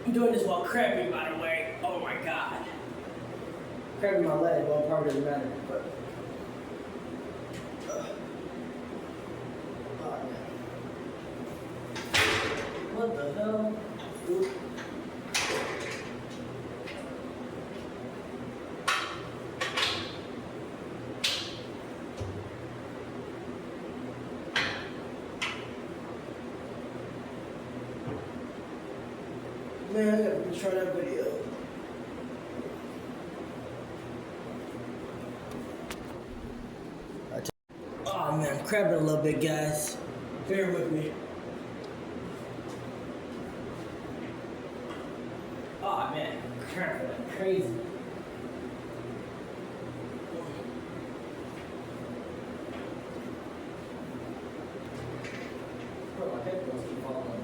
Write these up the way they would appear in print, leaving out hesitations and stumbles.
I'm doing this while cramping, by the way. Oh my god. Cramping my leg, well, probably doesn't matter, but. Oh, man. What the hell? Ooh. Man, I gotta try that video. Oh man, I'm cramping a little bit, guys. Bear with me. Oh man, cramping like crazy. Bro, my headphones keep falling.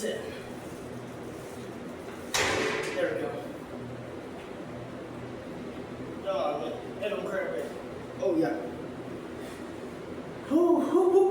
That's it. There we go. Oh man, and I'm cramping. Oh yeah. Hoo hoo hoo hoo.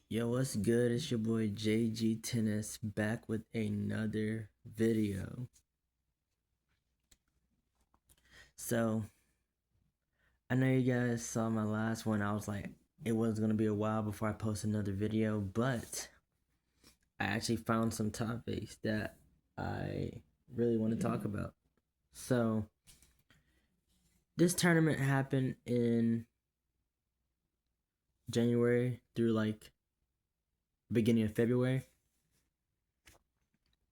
Yo, what's good? It's your boy JG Tennis back with another video. So, I know you guys saw my last one. I was like, it was going to be a while before I post another video, but I actually found some topics that I really want to talk about. So, this tournament happened in January through like beginning of February.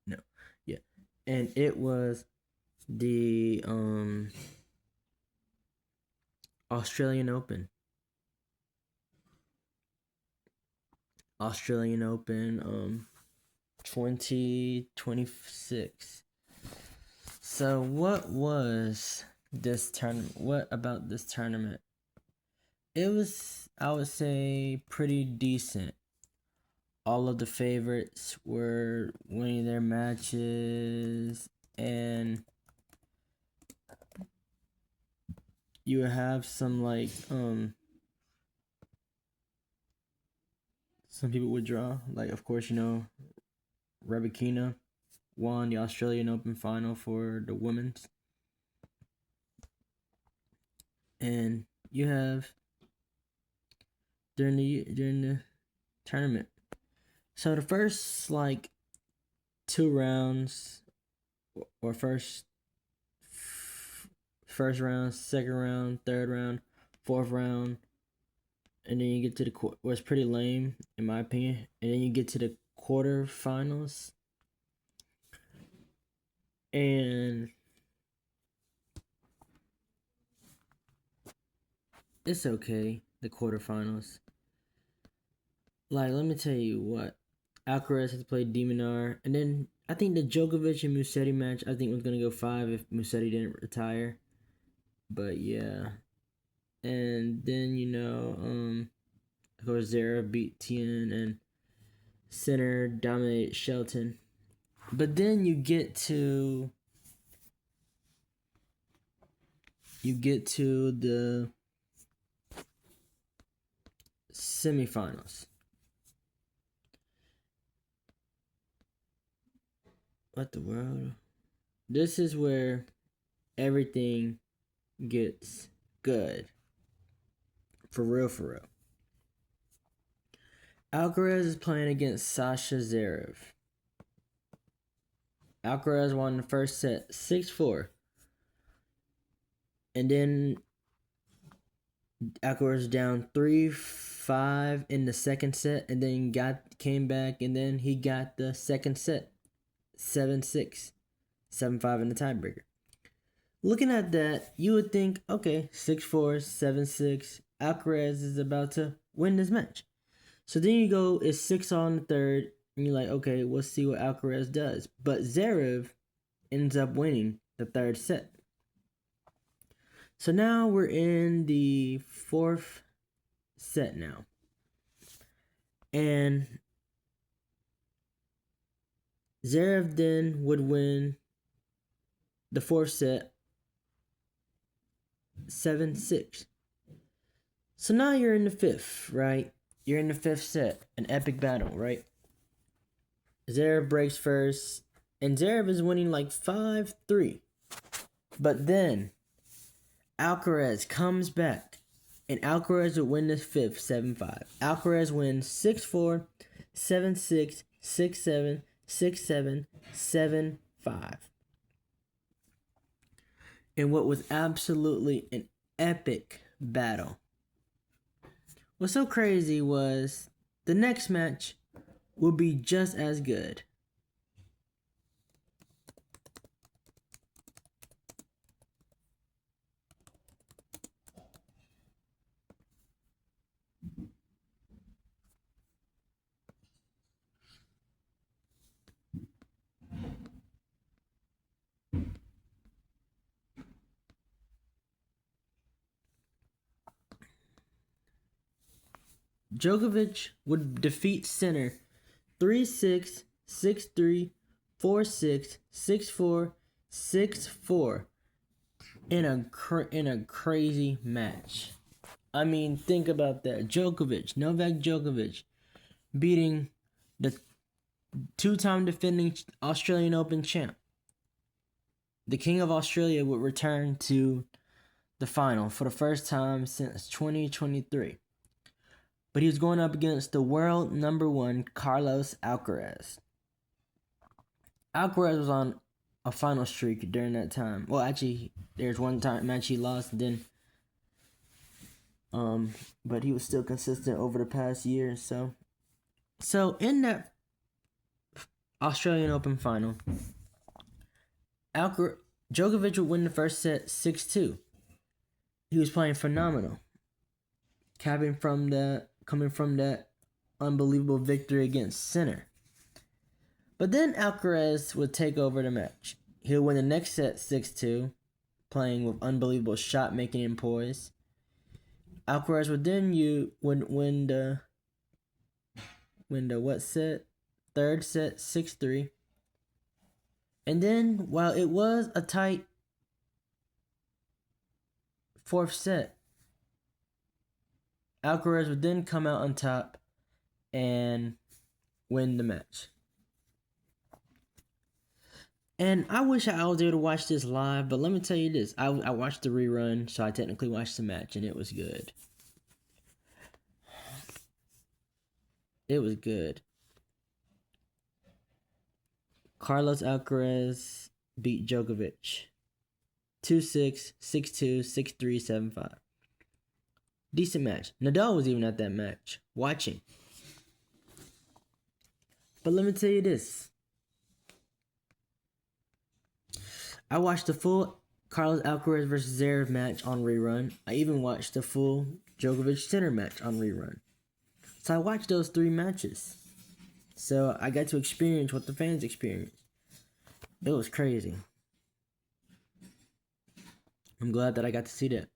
No, yeah. And it was the Australian Open. Australian Open 2026. So what was this tournament? What about this tournament? It was, I would say, pretty decent. All of the favorites were winning their matches, and you have some like some people would draw. Like, of course, you know, Rybakina won the Australian Open final for the women's. And you have during the tournament. So the first like 2 rounds, or first round, second round, third round, fourth round, and then you get to the was pretty lame in my opinion, and then you get to the quarterfinals, and it's okay. The quarterfinals, like, let me tell you what, Alcaraz has to play de Minaur, and then I think the Djokovic and Musetti match, I think was gonna go 5 if Musetti didn't retire, but yeah. And then, you know, of course, Zara beat Tien, and Sinner dominated Shelton. But then you get to the semifinals. What the world? This is where everything gets good. For real, for real. Alcaraz is playing against Sasha Zverev. Alcaraz won the first set 6-4. And then Alcaraz down 3-5 in the second set, and then came back, and then he got the second set 7-6, 7-5 in the tiebreaker. Looking at that, you would think, okay, 6-4, 7-6, Alcaraz is about to win this match. So then you go, it's 6-all in the third, and you're like, okay, we'll see what Alcaraz does. But Zverev ends up winning the third set. So now we're in the fourth set now. And Zverev then would win the fourth set 7-6. So now you're in the fifth, right? You're in the fifth set, an epic battle, right? Zverev breaks first, and Zverev is winning like 5-3. But then Alcaraz comes back, and Alcaraz would win the fifth 7-5. Alcaraz wins 6-4, 7-6, 6-7, 6-7, 7-5. In what was absolutely an epic battle. What's so crazy was the next match would be just as good. Djokovic would defeat Sinner 3-6, 6-3, 4-6, 6-4, 6-4 in a crazy match. I mean, think about that. Novak Djokovic, beating the two-time defending Australian Open champ. The King of Australia would return to the final for the first time since 2023. But he was going up against the world number one, Carlos Alcaraz. Alcaraz was on a final streak during that time. Well, actually, there's one time match he lost, then, but he was still consistent over the past year or so. So in that Australian Open final, Djokovic would win the first set 6-2. He was playing phenomenal, coming from that unbelievable victory against Sinner. But then Alcaraz would take over the match. He'll win the next set 6-2, playing with unbelievable shot making and poise. Alcaraz would then win the what set? Third set 6-3. And then, while it was a tight fourth set, Alcaraz would then come out on top and win the match. And I wish I was able to watch this live, but let me tell you this. I watched the rerun, so I technically watched the match, and it was good. It was good. Carlos Alcaraz beat Djokovic 2-6, 6-2, 6-3, 7-5. Decent match. Nadal was even at that match, watching. But let me tell you this. I watched the full Carlos Alcaraz versus Zverev match on rerun. I even watched the full Djokovic-Sinner match on rerun. So I watched those 3 matches. So I got to experience what the fans experienced. It was crazy. I'm glad that I got to see that.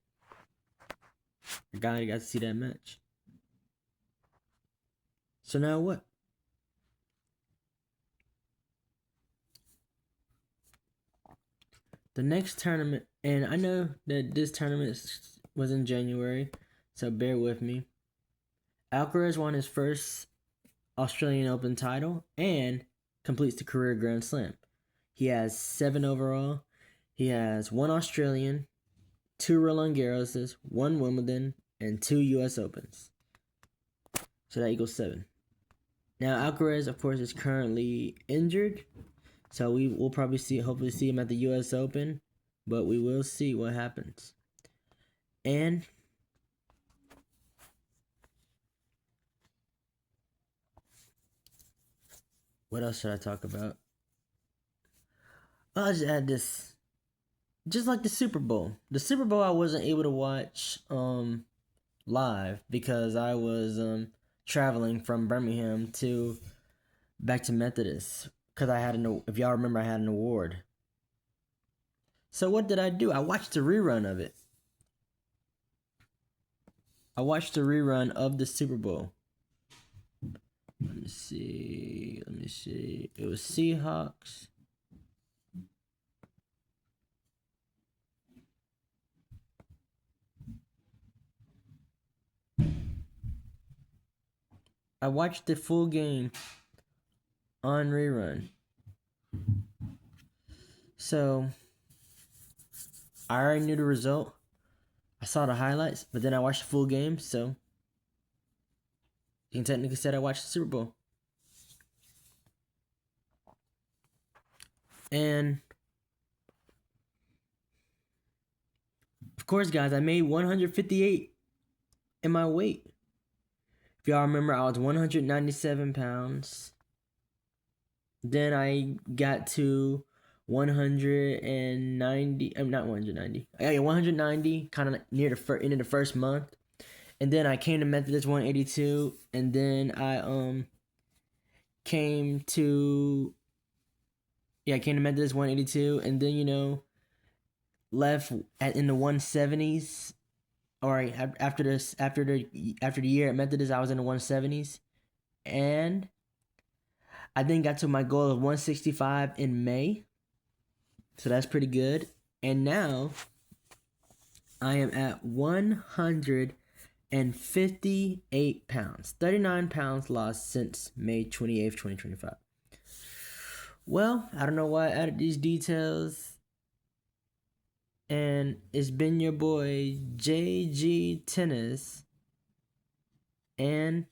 I got to see that match. So now what? The next tournament, and I know that this tournament was in January, so bear with me. Alcaraz won his first Australian Open title and completes the career Grand Slam. He has 7 overall. He has 1 Australian, 2 Roland Garroses, 1 Wimbledon, and 2 U.S. Opens. So that equals 7. Now Alcaraz, of course, is currently injured, so we will probably hopefully see him at the U.S. Open, but we will see what happens. And what else should I talk about? I'll just add this. Just like the Super Bowl. The Super Bowl I wasn't able to watch live because I was traveling from Birmingham back to Methodist because I had if y'all remember, I had an award. So what did I do? I watched the rerun of it. I watched the rerun of the Super Bowl. Let me see. It was Seahawks. I watched the full game on rerun. So I already knew the result. I saw the highlights, but then I watched the full game, so you can technically say I watched the Super Bowl. And of course, guys, I made 158 in my weight. If y'all remember, I was 197 pounds. Then I got to 190. I'm not 190. Yeah, 190, kind of near the end of the first month. And then I came to Methodist 182, and then I came to Methodist 182, and then left in the 170s. All right, after the year at Methodist, I was in the 170s, and I then got to my goal of 165 in May, so that's pretty good. And now I am at 158 pounds, 39 pounds lost since May 28th, 2025. Well, I don't know why I added these details. And it's been your boy JG Tennis, and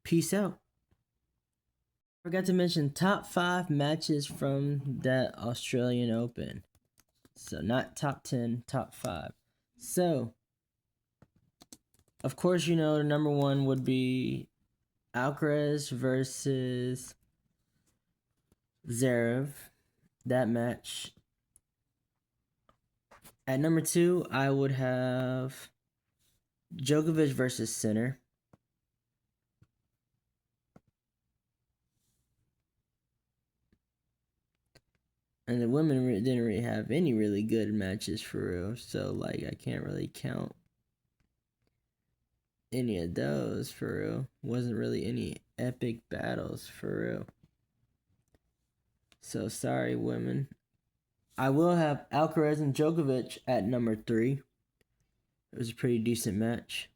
peace out. Forgot to mention top 5 matches from that Australian Open. So not top 10, top 5. So, of course, the number 1 would be Alcaraz versus Zverev. That match. At number 2, I would have Djokovic versus Sinner. And the women didn't really have any really good matches for real. So, I can't really count any of those for real. Wasn't really any epic battles for real. So, sorry, women. I will have Alcaraz and Djokovic at number 3. It was a pretty decent match.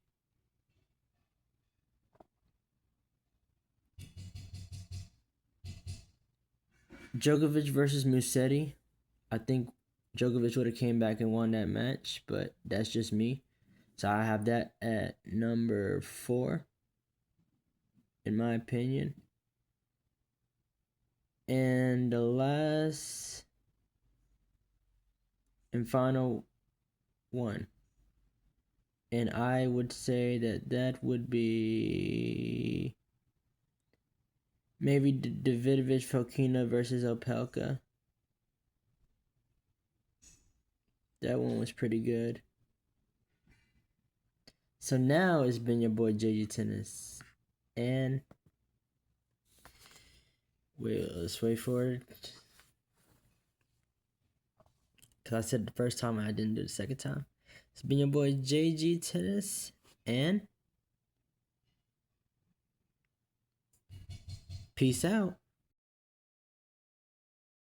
Djokovic versus Musetti. I think Djokovic would have came back and won that match, but that's just me. So I have that at number 4, in my opinion. And the last and final one. And I would say that would be maybe Davidovich Fokina versus Opelka. That one was pretty good. So now it's been your boy JG Tennis. And let's wait for it. Because I said the first time, I didn't do the second time. It's been your boy JG Tennis. And peace out.